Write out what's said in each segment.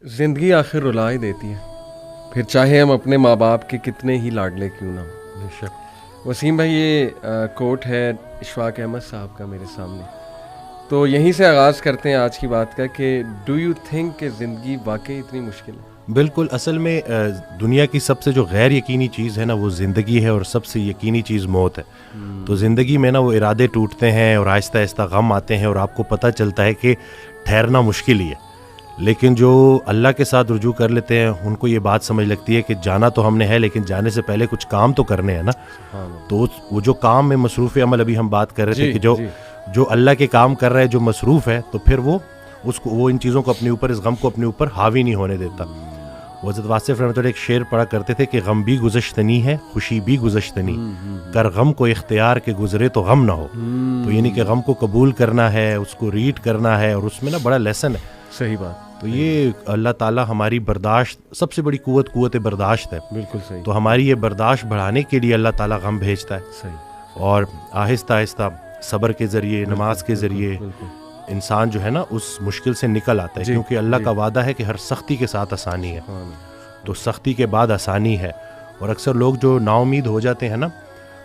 زندگی آخر رلا ہی دیتی ہے، پھر چاہے ہم اپنے ماں باپ کے کتنے ہی لاڈلے کیوں نہ ہوں۔ بے شک۔ وسیم بھائی، یہ کوٹ ہے اشفاق احمد صاحب کا میرے سامنے، تو یہیں سے آغاز کرتے ہیں آج کی بات کا کہ ڈو یو تھنک کہ زندگی واقعی اتنی مشکل ہے؟ بالکل، اصل میں دنیا کی سب سے جو غیر یقینی چیز ہے نا وہ زندگی ہے، اور سب سے یقینی چیز موت ہے۔ تو زندگی میں نا وہ ارادے ٹوٹتے ہیں اور آہستہ آہستہ غم آتے ہیں، اور آپ کو پتہ چلتا ہے کہ ٹھہرنا مشکل ہی ہے، لیکن جو اللہ کے ساتھ رجوع کر لیتے ہیں ان کو یہ بات سمجھ لگتی ہے کہ جانا تو ہم نے ہے، لیکن جانے سے پہلے کچھ کام تو کرنے ہیں نا۔ تو وہ جو کام میں مصروف عمل، ابھی ہم بات کر رہے تھے کہ جو اللہ کے کام کر رہا ہے، جو مصروف ہے، تو پھر وہ ان چیزوں کو اپنے اوپر، اس غم کو اپنے اوپر حاوی نہیں ہونے دیتا۔ وہ حضرت واصف رحمۃ اللہ ایک شعر پڑھا کرتے تھے کہ غم بھی گزشتنی ہے، خوشی بھی گزشتنی، کر غم کو اختیار کے گزرے تو غم نہ ہو۔ تو یعنی کہ غم کو قبول کرنا ہے، اس کو ریڈ کرنا ہے، اور اس میں نا بڑا لیسن ہے۔ صحیح بات۔ تو یہ اللہ تعالیٰ ہماری برداشت، سب سے بڑی قوت برداشت ہے۔ بالکل صحیح۔ تو ہماری یہ برداشت بڑھانے کے لیے اللہ تعالیٰ غم بھیجتا ہے، صحیح، اور آہستہ آہستہ صبر کے ذریعے، نماز کے ذریعے انسان جو ہے نا اس مشکل سے نکل آتا ہے، کیونکہ اللہ کا وعدہ ہے کہ ہر سختی کے ساتھ آسانی ہے۔ تو سختی کے بعد آسانی ہے، اور اکثر لوگ جو نا امید ہو جاتے ہیں نا،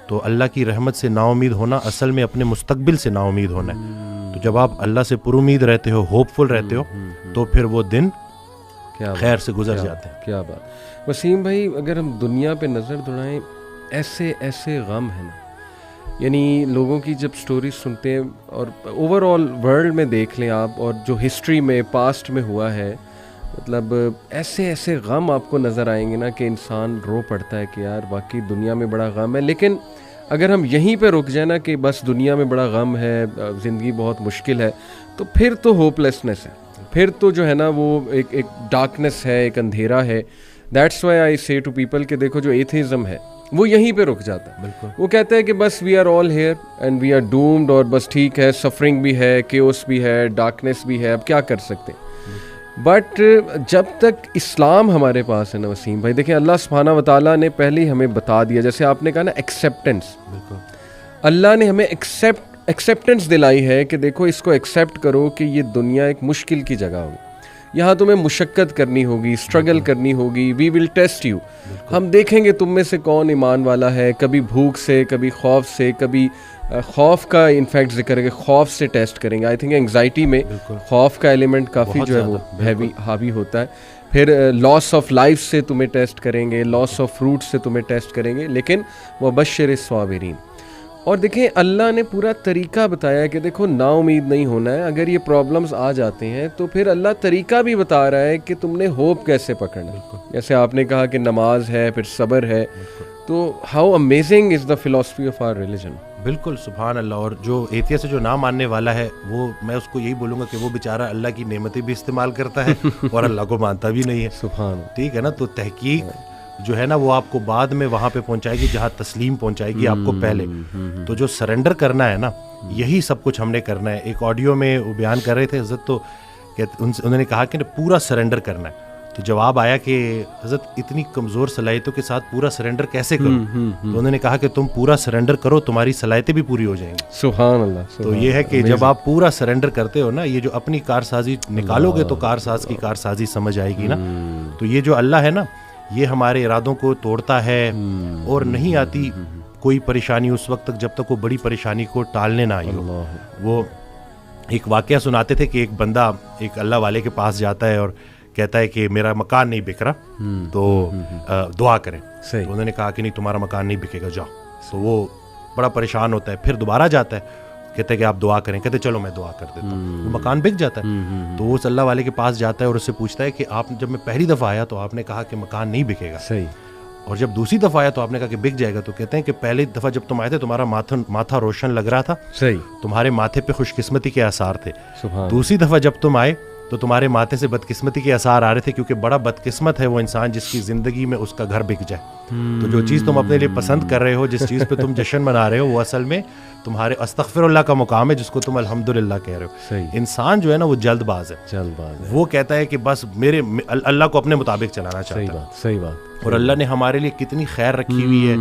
تو اللہ کی رحمت سے نا امید ہونا اصل میں اپنے مستقبل سے نا امید ہونا ہے۔ تو جب آپ اللہ سے پر امید رہتے ہو، ہوپ فل رہتے ہو، تو پھر وہ دن خیر سے گزر جاتے ہیں۔ کیا بات۔ وسیم بھائی، اگر ہم دنیا پہ نظر دوڑائیں، ایسے ایسے غم ہیں نا، یعنی لوگوں کی جب سٹوریز سنتے ہیں اور اوور آل ورلڈ میں دیکھ لیں آپ، اور جو ہسٹری میں پاسٹ میں ہوا ہے، مطلب ایسے ایسے غم آپ کو نظر آئیں گے نا کہ انسان رو پڑتا ہے کہ یار واقعی دنیا میں بڑا غم ہے۔ لیکن اگر ہم یہیں پہ رک جائیں نا کہ بس دنیا میں بڑا غم ہے، زندگی بہت مشکل ہے، تو پھر تو ہوپ لیسنس ہے، پھر تو جو ہے نا وہ ایک ڈارکنیس ہے، ایک اندھیرا ہے۔ دیٹس وائی آئی سے ٹو پیپل کہ دیکھو جو ایتھیزم ہے وہ یہیں پہ رک جاتا ہے۔ بالکل، وہ کہتا ہے کہ بس we are all here and we are doomed, اور بس ٹھیک ہے، سفرنگ بھی ہے، کیوس بھی ہے، ڈارکنیس بھی ہے، اب کیا کر سکتے ہیں۔ بٹ جب تک اسلام ہمارے پاس ہے نا وسیم بھائی، دیکھیں اللہ سبحانہ و تعالیٰ نے پہلے ہی ہمیں بتا دیا، جیسے آپ نے کہا نا ایکسیپٹنس، بالکل، اللہ نے ہمیں ایکسیپٹنس دلائی ہے کہ دیکھو اس کو ایکسیپٹ کرو کہ یہ دنیا ایک مشکل کی جگہ ہوگی، یہاں تمہیں مشقت کرنی ہوگی، اسٹرگل کرنی ہوگی، وی ول ٹیسٹ یو، ہم دیکھیں گے تم میں سے کون ایمان والا ہے، کبھی بھوک سے، کبھی خوف سے، کبھی خوف کا انفیکٹ ذکر ہے کہ خوف سے ٹیسٹ کریں گے۔ آئی تھنک انگزائٹی میں خوف کا ایلیمنٹ کافی جو ہے وہ حاوی ہوتا ہے۔ پھر لاس آف لائف سے تمہیں ٹیسٹ کریں گے، لاس آف فروٹ سے تمہیں ٹیسٹ کریں گے، لیکن وبشر الصابرین۔ اور دیکھیں اللہ نے پورا طریقہ بتایا ہے کہ دیکھو نا امید نہیں ہونا ہے، اگر یہ پرابلمز آ جاتے ہیں تو پھر اللہ طریقہ بھی بتا رہا ہے کہ تم نے ہوپ کیسے پکڑنا ہے۔ جیسے آپ نے کہا کہ نماز ہے، پھر صبر ہے، تو how amazing is the philosophy of our religion. بالکل، سبحان اللہ۔ اور جو ایتھیا سے جو نہ ماننے والا ہے، وہ میں اس کو یہی بولوں گا کہ وہ بیچارہ اللہ کی نعمتیں بھی استعمال کرتا ہے اور اللہ کو مانتا بھی نہیں ہے۔ سبحان اللہ، ٹھیک ہے نا۔ تو تحقیق جو ہے نا وہ آپ کو بعد میں وہاں پہ پہنچائے گی جہاں تسلیم پہنچائے گی آپ کو پہلے۔ تو جو سرنڈر کرنا ہے نا، یہی سب کچھ ہم نے کرنا ہے۔ ایک آڈیو میں وہ بیان کر رہے تھے حضرت، تو انہوں نے کہا کہ پورا سرنڈر کرنا ہے۔ تو جواب آیا کہ حضرت اتنی کمزور صلاحیتوں کے ساتھ پورا سرنڈر کیسے کروں؟ تو انہوں نے کہا کہ تم پورا سرنڈر کرو، تمہاری صلاحیتیں بھی پوری ہو جائیں گی۔ سبحان اللہ۔ تو یہ ہے کہ جب آپ پورا سرنڈر کرتے ہو نا، یہ جو اپنی کارسازی نکالو گے تو کارساز کی کارسازی سمجھ آئے گی نا۔ تو یہ جو اللہ ہے نا، یہ ہمارے ارادوں کو توڑتا ہے، اور نہیں آتی کوئی پریشانی اس وقت تک جب تک وہ بڑی پریشانی کو ٹالنے نہ آئی ہو۔ وہ ایک واقعہ سناتے تھے کہ ایک بندہ ایک اللہ والے کے پاس جاتا ہے اور کہتا ہے کہ میرا مکان نہیں بک رہا، تو دعا کریں۔ تو انہوں نے کہا کہ نہیں، تمہارا مکان نہیں بکے گا، جاؤ۔ تو وہ بڑا پریشان ہوتا ہے، پھر دوبارہ جاتا ہے، کہتا ہے کہ آپ دعا کریں، کہتے چلو میں دعا کر دیتا ہوں۔ وہ مکان بک جاتا ہے۔ تو وہ اس اللہ والے کے پاس جاتا ہے اور اس سے پوچھتا ہے کہ آپ جب میں پہلی دفعہ آیا تو آپ نے کہا کہ مکان نہیں بکے گا، صحیح، اور جب دوسری دفعہ آیا تو آپ نے کہا کہ بک جائے گا۔ تو کہتے ہیں کہ پہلی دفعہ جب تم آئے تھے تمہارا ماتھا روشن لگ رہا تھا، صحیح، تمہارے ماتھے پہ خوش قسمتی کے آثار تھے۔ سبحان۔ دوسری دفعہ جب تم آئے تو تمہارے ماتھے سے بدقسمتی کے آثار آ رہے تھے، کیونکہ بڑا بدقسمت ہے وہ انسان جس کی زندگی میں اس کا گھر بک جائے۔ تو جو چیز تم اپنے لیے پسند کر رہے ہو، جس چیز پہ تم جشن منا رہے ہو، وہ اصل میں تمہارے استغفر اللہ کا مقام ہے جس کو تم الحمدللہ کہہ رہے ہو. صحیح. انسان جو ہے نا وہ جلد باز ہے, جلد باز ہے, وہ کہتا ہے کہ بس میرے اللہ کو اپنے مطابق چلانا چاہتا ہے. صحیح بات, صحیح بات. اور اللہ نے ہمارے لیے کتنی خیر رکھی ہوئی ہے,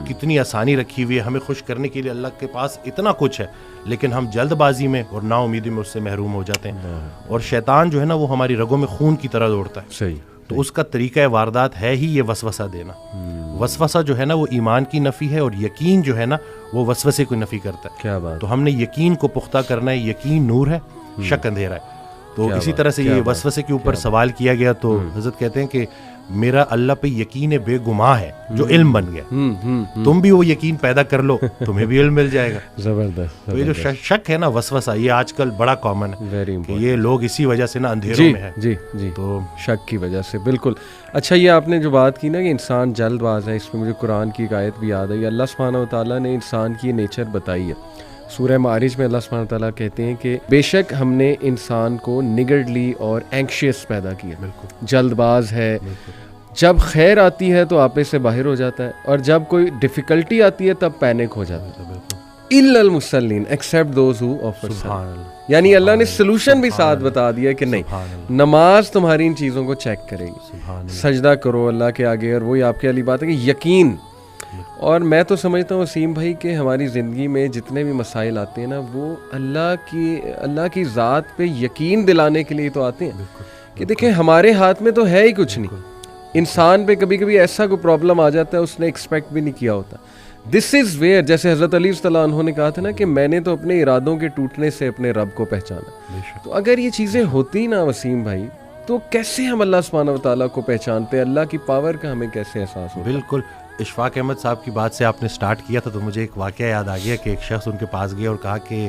کتنی آسانی رکھی ہوئی ہے, ہمیں خوش کرنے کے لیے اللہ کے پاس اتنا کچھ ہے, لیکن ہم جلد بازی میں اور نا امیدی میں اس سے محروم ہو جاتے ہیں. اور شیطان جو ہے نا وہ ہماری رگوں میں خون کی طرح دوڑتا ہے. صحیح. تو اس کا طریقہ واردات ہے ہی یہ وسوسہ دینا. وسوسہ جو ہے نا وہ ایمان کی نفی ہے, اور یقین جو ہے نا وہ وسوسے کو نفی کرتا ہے. کیا بات. تو ہم نے یقین کو پختہ کرنا ہے. یقین نور ہے, شک اندھیرا ہے. تو اسی طرح سے یہ وسوسے کے اوپر سوال کیا گیا تو حضرت کہتے ہیں کہ میرا اللہ پہ یقین بے گماں ہے جو علم بن گیا. تم بھی وہ یقین پیدا کر لو, تمہیں بھی علم مل جائے گا. زبردست. تو یہ جو شک ہے نا وسوسہ, یہ آج کل بڑا کامن ہے ویری کہ یہ لوگ اسی وجہ سے نا اندھیروں میں ہے. جی جی, تو شک کی وجہ سے. بالکل. اچھا, یہ آپ نے جو بات کی نا کہ انسان جلد باز ہے, اس میں مجھے قرآن کی ایک آیت بھی یاد ہے. اللہ سبحانہ و تعالیٰ نے انسان کی نیچر بتائی ہے. سورہ معارج میں اللہ سبحانہ و تعالیٰ کہتے ہیں کہ بے شک ہم نے انسان کو نگرڈلی اور اینکشیس پیدا کیا. بالکل جلد باز ہے. جب خیر آتی ہے تو آپے سے باہر ہو جاتا ہے, اور جب کوئی ڈیفیکلٹی آتی ہے تب پینک ہو جاتا ہے. الا المصلین ایکسیپٹ دوز ہو آفر. یعنی اللہ نے سلوشن بھی ساتھ بتا دیا کہ نہیں, نماز تمہاری ان چیزوں کو چیک کرے گی. سجدہ کرو اللہ کے آگے, اور وہی آپ کی علی بات ہے کہ یقین. اور میں تو سمجھتا ہوں وسیم بھائی کہ ہماری زندگی میں جتنے بھی مسائل آتے ہیں نا وہ اللہ کی ذات پہ یقین دلانے کے لیے تو آتے ہیں کہ دیکھیں ہمارے ہاتھ میں تو ہے ہی کچھ نہیں. انسان پہ کبھی کبھی ایسا کوئی پرابلم آ جاتا ہے اس نے ایکسپیکٹ بھی نہیں کیا ہوتا. دس از ویئر, جیسے حضرت علی صلی اللہ عنہ نے کہا تھا نا کہ میں نے تو اپنے ارادوں کے ٹوٹنے سے اپنے رب کو پہچانا. تو اگر یہ چیزیں ہوتی نا وسیم بھائی, تو کیسے ہم اللہ سبحانہ و تعالیٰ کو پہچانتے, اللہ کی پاور کا ہمیں کیسے احساس ہوتا. بالکل. اشفاق احمد صاحب کی بات سے آپ نے سٹارٹ کیا تھا تو مجھے ایک واقعہ یاد آ گیا کہ ایک شخص ان کے پاس گیا اور کہا کہ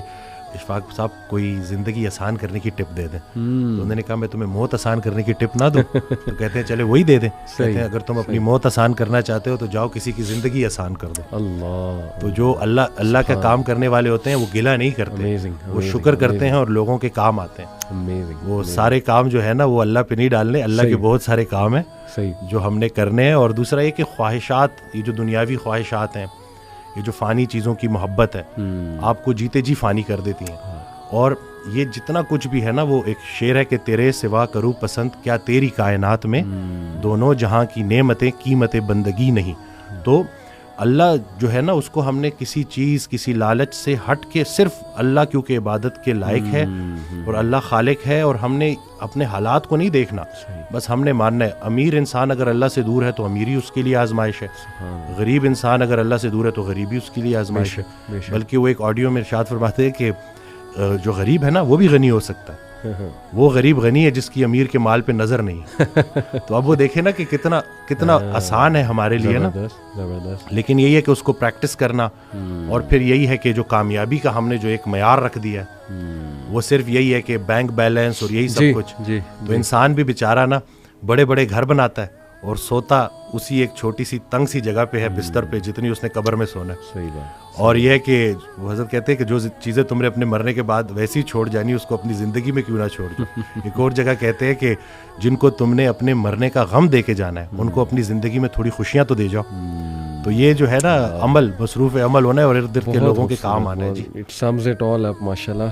اشفاق صاحب کوئی زندگی آسان کرنے کی ٹپ دے دیں. تو انہوں نے کہا میں تمہیں موت آسان کرنے کی ٹپ نہ دوں. تو کہتے ہیں چلے وہی دے دیں. کہتے ہیں اگر تم اپنی موت آسان کرنا چاہتے ہو تو جاؤ کسی کی زندگی آسان کر دو. اللہ. تو جو اللہ کا کام کرنے والے ہوتے ہیں وہ گلہ نہیں کرتے, وہ شکر کرتے ہیں اور لوگوں کے کام آتے ہیں. وہ سارے کام جو ہے نا وہ اللہ پہ نہیں ڈالنے, اللہ کے بہت سارے کام ہیں جو ہم نے کرنے ہیں. اور دوسرا یہ کہ خواہشات, یہ جو دنیاوی خواہشات ہیں, یہ جو فانی چیزوں کی محبت ہے, آپ کو جیتے جی فانی کر دیتی ہیں. اور یہ جتنا کچھ بھی ہے نا وہ ایک شعر ہے کہ تیرے سوا کروں پسند کیا تیری کائنات میں, دونوں جہاں کی نعمتیں قیمت بندگی نہیں. تو اللہ جو ہے نا اس کو ہم نے کسی چیز, کسی لالچ سے ہٹ کے صرف اللہ کیونکہ عبادت کے لائق ہے اور اللہ خالق ہے, اور ہم نے اپنے حالات کو نہیں دیکھنا, بس ہم نے ماننا ہے. امیر انسان اگر اللہ سے دور ہے تو امیری اس کے لیے آزمائش ہے, غریب انسان اگر اللہ سے دور ہے تو غریبی اس کے لیے آزمائش ہے. بلکہ وہ ایک آڈیو میں ارشاد فرماتے ہیں کہ جو غریب ہے نا وہ بھی غنی ہو سکتا ہے. وہ غریب غنی ہے جس کی امیر کے مال پہ نظر نہیں. تو اب وہ دیکھیں نا کہ کتنا آسان ہے ہمارے لیے نا, لیکن یہی ہے کہ اس کو پریکٹس کرنا. اور پھر یہی ہے کہ جو کامیابی کا ہم نے جو ایک معیار رکھ دیا ہے وہ صرف یہی ہے کہ بینک بیلنس اور یہی سب کچھ. تو انسان بھی بیچارہ نا بڑے بڑے گھر بناتا ہے اور سوتا اسی ایک چھوٹی سی تنگ سی جگہ پہ ہے, بستر پہ, جتنی اس نے قبر میں سونا ہے. صحیح بات. اور یہ ہے کہ وہ حضرت کہتے ہیں کہ جو چیزیں تم نے اپنے مرنے کے بعد ویسی چھوڑ جانی اس کو اپنی زندگی میں کیوں نہ چھوڑ دو. ایک اور جگہ کہتے ہیں کہ جن کو تم نے اپنے مرنے کا غم دے کے جانا ہے ان کو اپنی زندگی میں تھوڑی خوشیاں تو دے جاؤ. تو یہ جو ہے نا عمل, مصروف عمل ہونا ہے اور ارد گرد کے لوگوں کے کام آنا ہے. جی, اٹ سمز اٹ آل اپ. ماشاءاللہ.